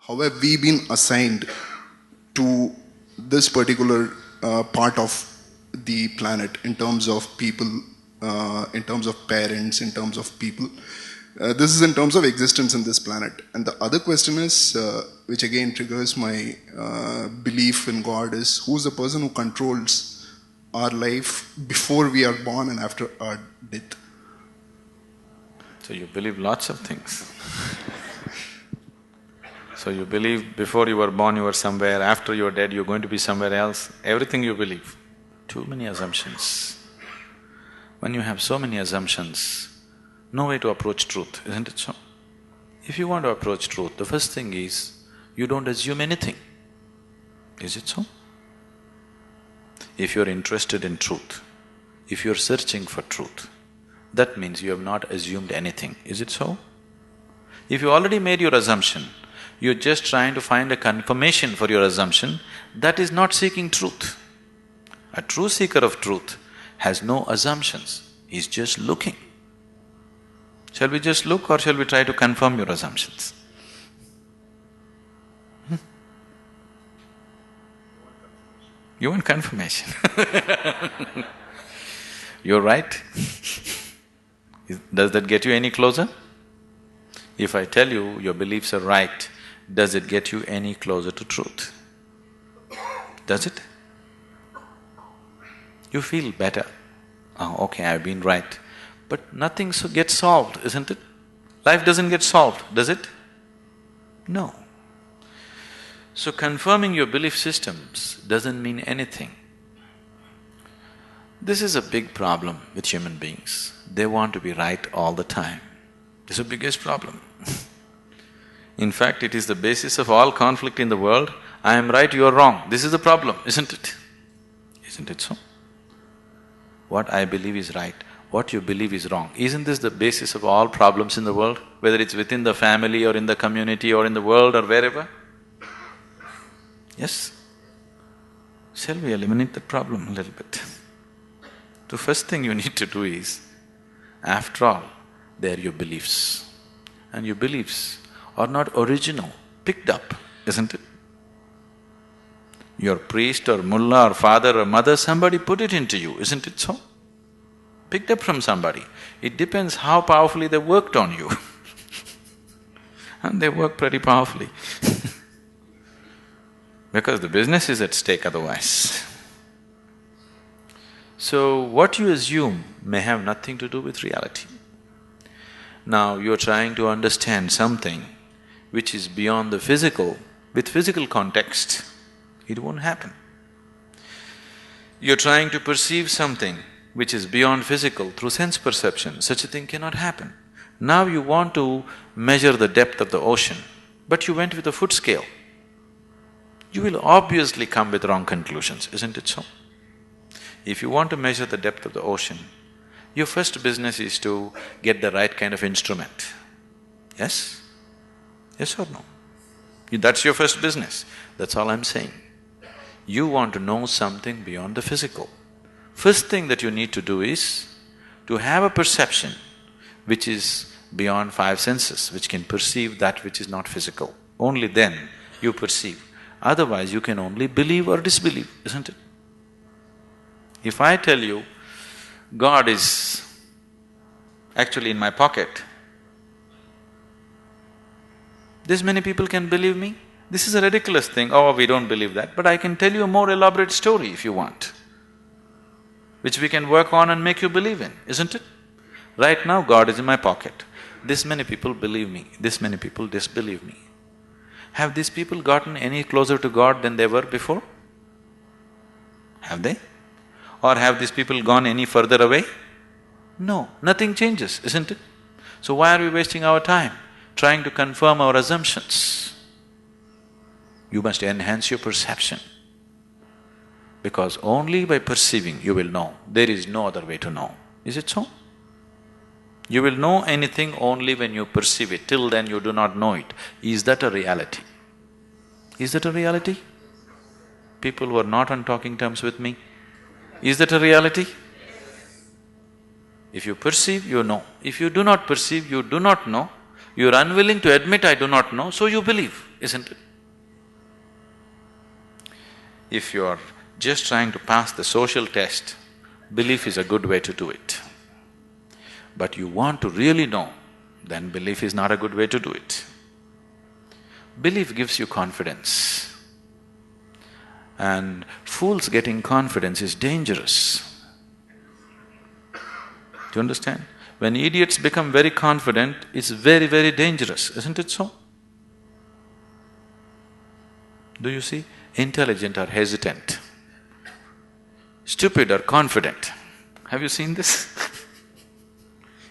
how have we been assigned to this particular part of the planet in terms of people, in terms of parents, in terms of people. This is in terms of existence in this planet. And the other question is, which again triggers my belief in God, is who's the person who controls our life before we are born and after our death? So you believe lots of things. So you believe before you were born you were somewhere, after you're dead you're going to be somewhere else, everything you believe. Too many assumptions. When you have so many assumptions, no way to approach truth, isn't it so? If you want to approach truth, the first thing is, you don't assume anything. Is it so? If you're interested in truth, if you're searching for truth, that means you have not assumed anything, is it so? If you already made your assumption, you're just trying to find a confirmation for your assumption, that is not seeking truth. A true seeker of truth has no assumptions, he's just looking. Shall we just look or shall we try to confirm your assumptions? You want confirmation. You're right. Does that get you any closer? If I tell you your beliefs are right, does it get you any closer to truth? Does it? You feel better. Oh, okay, I've been right. But nothing gets solved, isn't it? Life doesn't get solved, does it? No. So confirming your belief systems doesn't mean anything. This is a big problem with human beings. They want to be right all the time. This is the biggest problem. In fact, it is the basis of all conflict in the world. I am right, you are wrong. This is the problem, isn't it? Isn't it so? What I believe is right, what you believe is wrong. Isn't this the basis of all problems in the world? Whether it's within the family or in the community or in the world or wherever? Yes? Shall we eliminate that problem a little bit? The first thing you need to do is, after all, they're your beliefs. And your beliefs are not original, picked up, isn't it? Your priest or mullah or father or mother, somebody put it into you, isn't it so? Picked up from somebody. It depends how powerfully they worked on you. And they work pretty powerfully because the business is at stake otherwise. So what you assume may have nothing to do with reality. Now you're trying to understand something which is beyond the physical, with physical context, it won't happen. You're trying to perceive something which is beyond physical through sense perception, such a thing cannot happen. Now you want to measure the depth of the ocean, but you went with a foot scale. You will obviously come with wrong conclusions, isn't it so? If you want to measure the depth of the ocean, your first business is to get the right kind of instrument. Yes? Yes or no? That's your first business, that's all I'm saying. You want to know something beyond the physical. First thing that you need to do is to have a perception which is beyond five senses, which can perceive that which is not physical. Only then you perceive. Otherwise you can only believe or disbelieve, isn't it? If I tell you, God is actually in my pocket, this many people can believe me? This is a ridiculous thing, oh, we don't believe that, but I can tell you a more elaborate story if you want, which we can work on and make you believe in, isn't it? Right now, God is in my pocket. This many people believe me, this many people disbelieve me. Have these people gotten any closer to God than they were before? Have they? Or have these people gone any further away? No, nothing changes, isn't it? So why are we wasting our time trying to confirm our assumptions? You must enhance your perception, because only by perceiving you will know. There is no other way to know. Is it so? You will know anything only when you perceive it. Till then you do not know it. Is that a reality? Is that a reality? People who are not on talking terms with me, is that a reality? If you perceive, you know. If you do not perceive, you do not know. You're unwilling to admit I do not know, so you believe, isn't it? If you're just trying to pass the social test, belief is a good way to do it. But you want to really know, then belief is not a good way to do it. Belief gives you confidence. And fools getting confidence is dangerous. Do you understand? When idiots become very confident, it's very, very dangerous, isn't it so? Do you see? Intelligent are hesitant, stupid are confident. Have you seen this?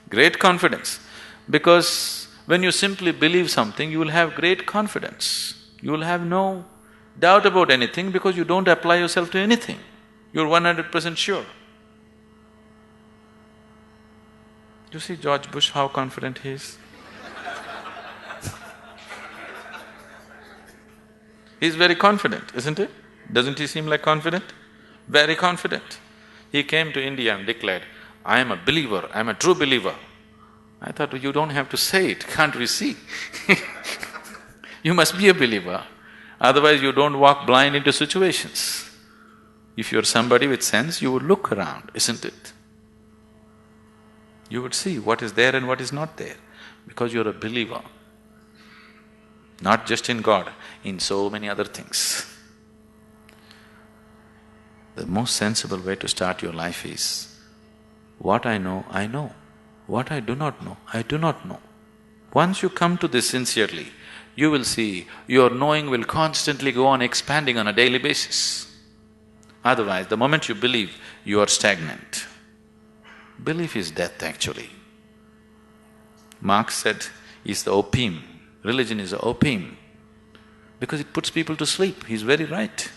Great confidence. Because when you simply believe something, you will have great confidence. You will have no doubt about anything because you don't apply yourself to anything. You're 100% sure. You see George Bush, how confident he is? He's very confident, isn't it? Doesn't he seem like confident? Very confident. He came to India and declared, "I am a believer, I am a true believer." I thought, you don't have to say it, can't we see? You must be a believer, otherwise you don't walk blind into situations. If you're somebody with sense, you would look around, isn't it? You would see what is there and what is not there, because you're a believer. Not just in God, in so many other things. The most sensible way to start your life is, what I know, I know. What I do not know, I do not know. Once you come to this sincerely, you will see your knowing will constantly go on expanding on a daily basis. Otherwise, the moment you believe, you are stagnant. Belief is death, actually. Marx said, it's the opium. Religion is the opium, because it puts people to sleep. He's very right.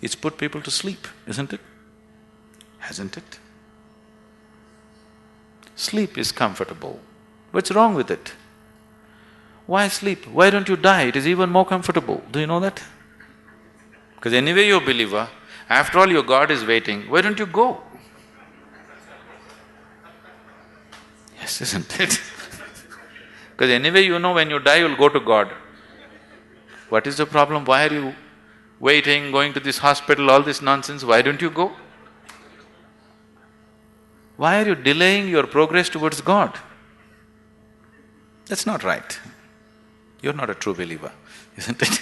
It's put people to sleep, isn't it? Hasn't it? Sleep is comfortable. What's wrong with it? Why sleep? Why don't you die? It is even more comfortable. Do you know that? Because anyway you're a believer, after all your God is waiting, why don't you go? Yes, isn't it? Because anyway you know when you die you'll go to God. What is the problem? Why are you waiting, going to this hospital, all this nonsense? Why don't you go? Why are you delaying your progress towards God? That's not right. You're not a true believer, isn't it?